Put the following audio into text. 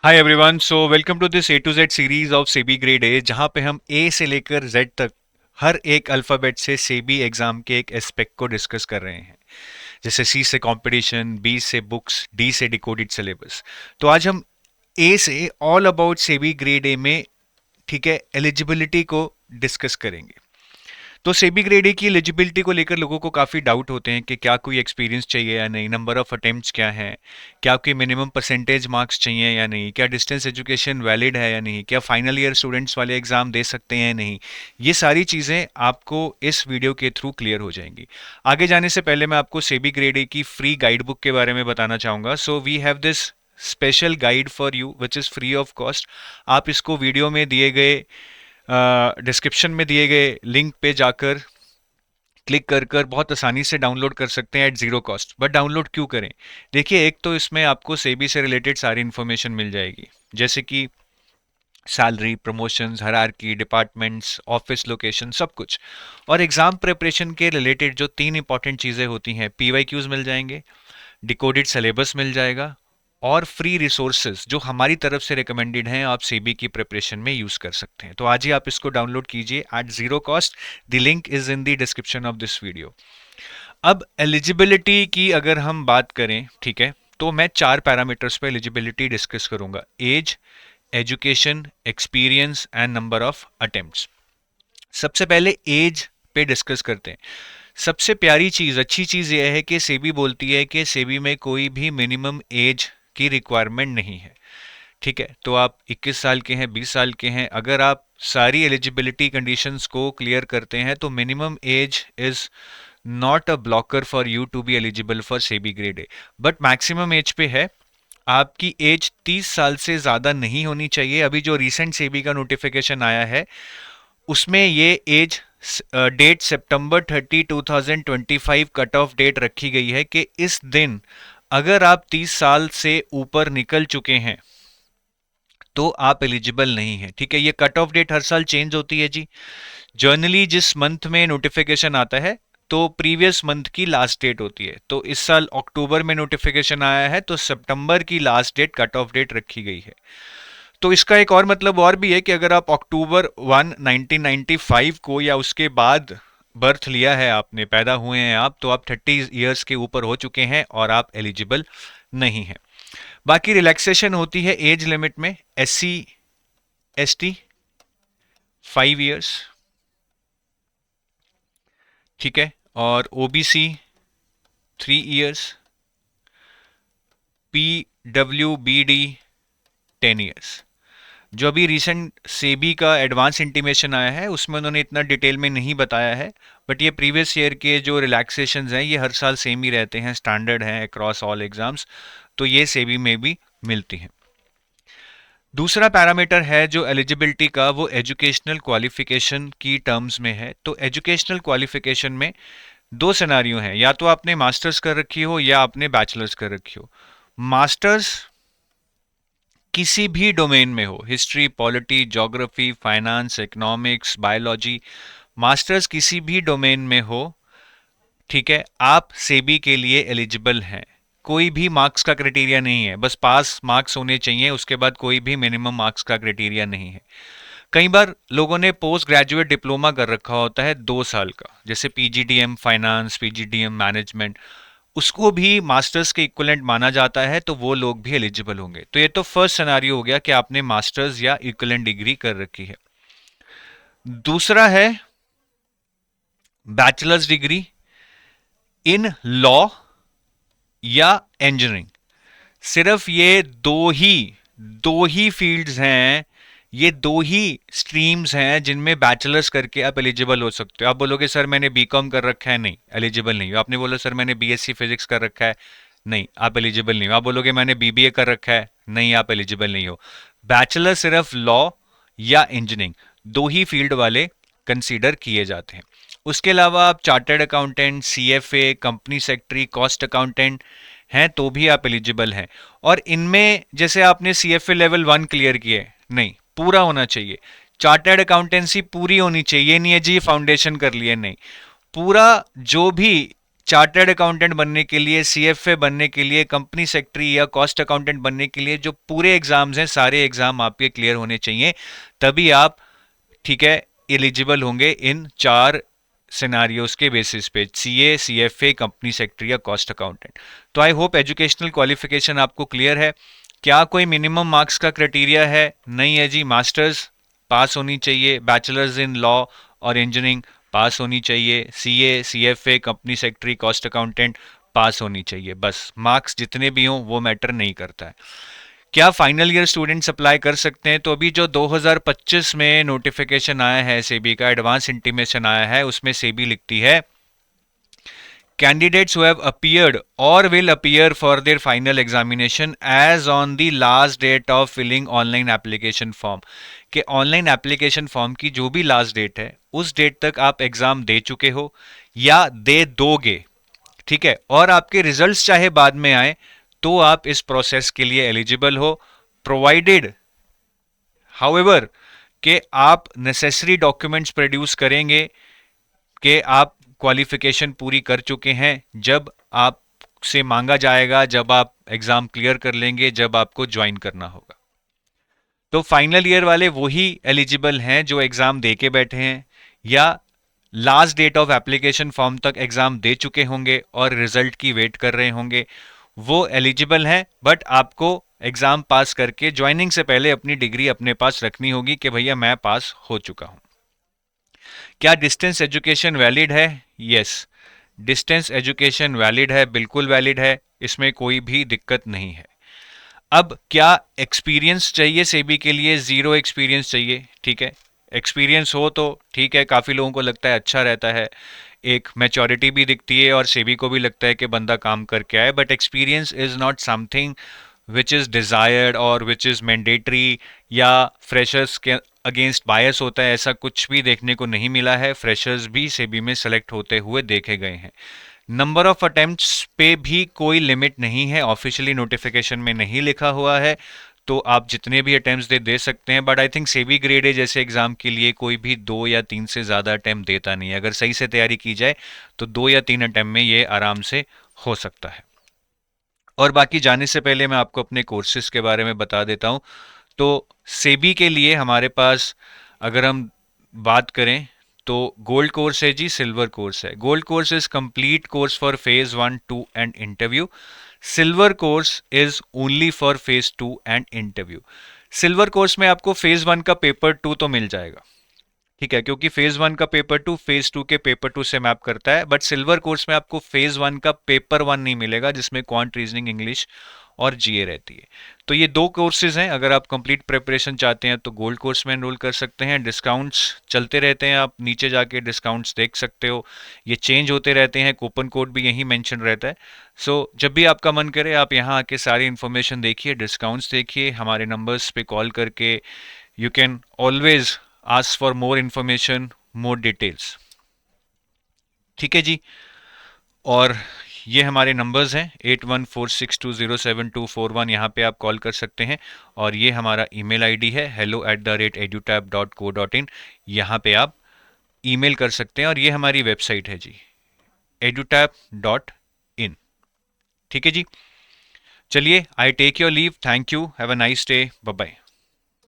Hi everyone, so welcome to this A to Z series of SEBI grade A, जहां पे हम ए से लेकर जेड तक हर एक अल्फ़ाबेट से सेबी एग्जाम के एक एस्पेक्ट को डिस्कस कर रहे हैं। जैसे सी से कंपटीशन, बी से बुक्स, डी से डिकोडेड सिलेबस। तो आज हम ए से ऑल अबाउट सेबी ग्रेड ए में, ठीक है, एलिजिबिलिटी को डिस्कस करेंगे। तो सेबी ग्रेड ए की एलिजिबिलिटी को लेकर लोगों को काफ़ी डाउट होते हैं कि क्या कोई एक्सपीरियंस चाहिए या नहीं, नंबर ऑफ अटेम्प्ट्स क्या है, क्या कोई मिनिमम परसेंटेज मार्क्स चाहिए या नहीं, क्या डिस्टेंस एजुकेशन वैलिड है या नहीं, क्या फाइनल ईयर स्टूडेंट्स वाले एग्जाम दे सकते हैं या नहीं। ये सारी चीज़ें आपको इस वीडियो के थ्रू क्लियर हो जाएंगी। आगे जाने से पहले मैं आपको सेबी ग्रेड ए की फ्री गाइड बुक के बारे में बताना चाहूँगा। So we have this special guide for you which is free of cost. आप इसको वीडियो में दिए गए डिस्क्रिप्शन में दिए गए लिंक पे जाकर क्लिक कर कर बहुत आसानी से डाउनलोड कर सकते हैं at zero cost. But download क्यों करें? देखिए, एक तो इसमें आपको सेबी से रिलेटेड सारी इन्फॉर्मेशन मिल जाएगी, जैसे कि salary, promotions, hierarchy, departments, office location, सब कुछ। और एग्जाम प्रिपरेशन के रिलेटेड जो तीन इंपॉर्टेंट चीज़ें होती हैं, पीवाईक्यूज मिल जाएंगे, डिकोडेड सिलेबस मिल जाएगा, और फ्री रिसोर्सेज जो हमारी तरफ से रिकमेंडेड हैं, आप सीबी की प्रिपरेशन में यूज कर सकते हैं। तो आज ही आप इसको डाउनलोड कीजिए at zero cost. The link is in the description of this video. अब एलिजिबिलिटी की अगर हम बात करें, ठीक है, तो मैं चार पैरामीटर्स पे एलिजिबिलिटी डिस्कस करूंगा: age, education, experience and number of attempts. सबसे पहले एज पे डिस्कस करते हैं। सबसे प्यारी चीज़, अच्छी चीज़ यह है कि सेबी बोलती है कि सेबी में कोई भी मिनिमम एज की रिक्वायरमेंट नहीं है। ठीक है, तो आप 21 साल के हैं, 20 साल के हैं, अगर आप सारी एलिजिबिलिटी कंडीशंस को क्लियर करते हैं तो minimum age is not a blocker for you to be eligible for SEBI grade A. But maximum age पे है, आपकी एज 30 साल से ज़्यादा नहीं होनी चाहिए। अभी जो रिसेंट सेबी का नोटिफिकेशन आया है उसमें ये एज डेट सितंबर 30 2025 कट ऑफ डेट रखी गई है कि इस दिन अगर आप 30 साल से ऊपर निकल चुके हैं तो आप एलिजिबल नहीं है। ठीक है, ये कट ऑफ डेट हर साल चेंज होती है जी। जर्नली जिस मंथ में नोटिफिकेशन आता है तो प्रीवियस मंथ की लास्ट डेट होती है। तो इस साल अक्टूबर में नोटिफिकेशन आया है तो सितंबर की last date cut off date रखी गई है। तो इसका एक और मतलब और भी है कि अगर आप अक्टूबर 1 1995 को या उसके बाद बर्थ लिया है, आपने पैदा हुए हैं आप, तो आप 30 ईयर्स के ऊपर हो चुके हैं और आप एलिजिबल नहीं हैं। बाकी रिलैक्सेशन होती है एज लिमिट में: SC ST 5 ईयर्स, ठीक है, और OBC 3 ईयर्स, PWBD 10 ईयर्स। जो अभी रिसेंट सेबी का एडवांस इंटीमेशन आया है उसमें उन्होंने इतना डिटेल में नहीं बताया है, बट ये प्रीवियस ईयर के जो रिलैक्सेशंस हैं ये हर साल सेम ही रहते हैं, स्टैंडर्ड हैं अक्रॉस ऑल एग्जाम्स। तो ये सेबी में भी मिलती हैं। दूसरा पैरामीटर है जो एलिजिबिलिटी का, वो एजुकेशनल क्वालिफिकेशन की टर्म्स में है। तो एजुकेशनल क्वालिफिकेशन में दो सिनारियो हैं: या तो आपने मास्टर्स कर रखी हो या आपने बैचलर्स कर रखी हो। मास्टर्स किसी भी डोमेन में हो, history, polity, geography, finance, economics, biology, masters किसी भी डोमेन में हो, ठीक है, आप सेबी के लिए एलिजिबल हैं। कोई भी मार्क्स का क्राइटेरिया नहीं है, बस पास मार्क्स होने चाहिए, उसके बाद कोई भी मिनिमम मार्क्स का क्राइटेरिया नहीं है। कई बार लोगों ने पोस्ट ग्रेजुएट डिप्लोमा कर रखा होता है 2 साल का, जैसे PGDM फाइनेंस, PGDM मैनेजमेंट, उसको भी मास्टर्स के इक्विवेलेंट माना जाता है, तो वो लोग भी एलिजिबल होंगे। तो ये तो फर्स्ट सिनेरियो हो गया कि आपने मास्टर्स या इक्विवेलेंट डिग्री कर रखी है। दूसरा है बैचलर्स डिग्री इन लॉ या इंजीनियरिंग। सिर्फ ये दो ही फील्ड्स हैं, ये दो ही स्ट्रीम्स हैं जिनमें बैचलर्स करके आप एलिजिबल हो सकते हो। आप बोलोगे सर मैंने बीकॉम कर रखा है, नहीं, एलिजिबल नहीं हो। आपने बोला सर मैंने BSc फिजिक्स कर रखा है, नहीं, आप एलिजिबल नहीं हो। आप बोलोगे मैंने BBA कर रखा है, नहीं, आप एलिजिबल नहीं हो। बैचलर सिर्फ लॉ या इंजीनियरिंग, दो ही फील्ड वाले कंसीडर किए जाते हैं। उसके अलावा आप chartered accountant, CFA, company secretary, cost accountant हैं तो भी आप एलिजिबल हैं। और इनमें जैसे आपने CFA लेवल 1 क्लियर किए, नहीं, पूरा होना चाहिए। चार्टर्ड अकाउंटेंसी पूरी होनी चाहिए, नहीं है जी फाउंडेशन कर लिए, नहीं, पूरा जो भी चार्टर्ड अकाउंटेंट बनने के लिए, सीएफए बनने के लिए, कंपनी सेक्रेटरी या कॉस्ट अकाउंटेंट बनने के लिए जो पूरे एग्जाम्स हैं, सारे एग्जाम आपके क्लियर होने चाहिए, तभी आप, ठीक है, एलिजिबल होंगे इन 4 सिनारियोज के बेसिस पे, सीए, सीएफए, कंपनी सेक्रेटरी या कॉस्ट अकाउंटेंट। तो आई होप एजुकेशनल क्वालिफिकेशन आपको क्लियर है। क्या कोई मिनिमम मार्क्स का क्राइटेरिया है? नहीं है जी। मास्टर्स पास होनी चाहिए, बैचलर्स इन लॉ और इंजीनियरिंग पास होनी चाहिए, CA, CFA, company secretary, cost accountant pass होनी चाहिए, बस। मार्क्स जितने भी हों वो मैटर नहीं करता है। क्या फाइनल ईयर स्टूडेंट्स अप्लाई कर सकते हैं? तो अभी जो 2025 में नोटिफिकेशन आया है सेबी का, एडवांस इंटीमेशन आया है, उसमें सेबी लिखती है candidates who have appeared or will appear for their final examination as on the last date of filling online application form, कि ऑनलाइन एप्लीकेशन फॉर्म की जो भी लास्ट डेट है उस डेट तक आप एग्जाम दे चुके हो या दे दोगे, ठीक है, और आपके रिजल्ट्स चाहे बाद में आए तो आप इस प्रोसेस के लिए एलिजिबल हो, प्रोवाइडेड हाउएवर कि आप नेसेसरी डॉक्यूमेंट्स प्रोड्यूस करेंगे कि आप क्वालिफिकेशन पूरी कर चुके हैं जब आपसे मांगा जाएगा, जब आप एग्जाम क्लियर कर लेंगे, जब आपको ज्वाइन करना होगा। तो फाइनल ईयर वाले वही एलिजिबल हैं जो एग्जाम दे के बैठे हैं या last date of application form तक एग्जाम दे चुके होंगे और रिजल्ट की वेट कर रहे होंगे, वो एलिजिबल हैं। बट आपको एग्जाम पास करके ज्वाइनिंग से पहले अपनी डिग्री अपने पास रखनी होगी कि भैया मैं पास हो चुका हूं। क्या डिस्टेंस एजुकेशन वैलिड है? यस, डिस्टेंस एजुकेशन वैलिड है, बिल्कुल वैलिड है, इसमें कोई भी दिक्कत नहीं है। अब क्या एक्सपीरियंस चाहिए सेबी के लिए? जीरो एक्सपीरियंस चाहिए, ठीक है। एक्सपीरियंस हो तो ठीक है, काफ़ी लोगों को लगता है अच्छा रहता है, एक मैच्योरिटी भी दिखती है और सेबी को भी लगता है कि बंदा काम करके आए, but experience is not something which is desired और विच इज़ मैंडेटरी या फ्रेशर्स के अगेंस्ट बायस होता है, ऐसा कुछ भी देखने को नहीं मिला है। फ्रेशर्स भी सेबी में सेलेक्ट होते हुए देखे गए हैं। नंबर ऑफ अटेम्प्ट्स पे भी कोई लिमिट नहीं है, ऑफिशियली नोटिफिकेशन में नहीं लिखा हुआ है, तो आप जितने भी अटेम्प्ट्स दे सकते हैं। But I think SEBI grade ए जैसे एग्जाम के लिए कोई भी 2 या 3 से ज़्यादा अटेम्प्ट देता नहीं है। अगर सही से तैयारी की जाए तो 2 या 3 अटेम्प्ट में ये आराम से हो सकता है। और बाकी जाने से पहले मैं आपको अपने कोर्सेज के बारे में बता देता हूँ। तो सेबी के लिए हमारे पास अगर हम बात करें तो गोल्ड कोर्स है जी, सिल्वर कोर्स है। Gold course is complete course for phase 1, 2 and interview. Silver course is only for phase 2 and interview. Silver course में आपको फेज 1 का पेपर 2 तो मिल जाएगा, ठीक है, क्योंकि फेज 1 का पेपर 2 फेज 2 के पेपर 2 से मैप करता है। बट सिल्वर कोर्स में आपको फेज 1 का पेपर 1 नहीं मिलेगा, जिसमें क्वांट, रीजनिंग, इंग्लिश और जीए रहती है। तो ये 2 कोर्सेज हैं। अगर आप कंप्लीट प्रिपरेशन चाहते हैं तो गोल्ड कोर्स में एनरोल कर सकते हैं। डिस्काउंट्स चलते रहते हैं, आप नीचे जाके डिस्काउंट्स देख सकते हो, ये चेंज होते रहते हैं, कूपन कोड भी यही मेंशन रहता है। सो जब भी आपका मन करे आप यहाँ आके सारी इन्फॉर्मेशन देखिए, डिस्काउंट्स देखिए, हमारे नंबर्स पे कॉल करके you can always ask for more information, more details, ठीक है जी। और ये हमारे नंबर्स हैं 8146207241, यहाँ पे आप कॉल कर सकते हैं। और ये हमारा ईमेल आईडी है hello@edutab.co.in, यहाँ पे आप ईमेल कर सकते हैं। और ये हमारी वेबसाइट है जी, edutab.in, ठीक है जी। चलिए, I take your leave, thank you, have a nice day, bye bye.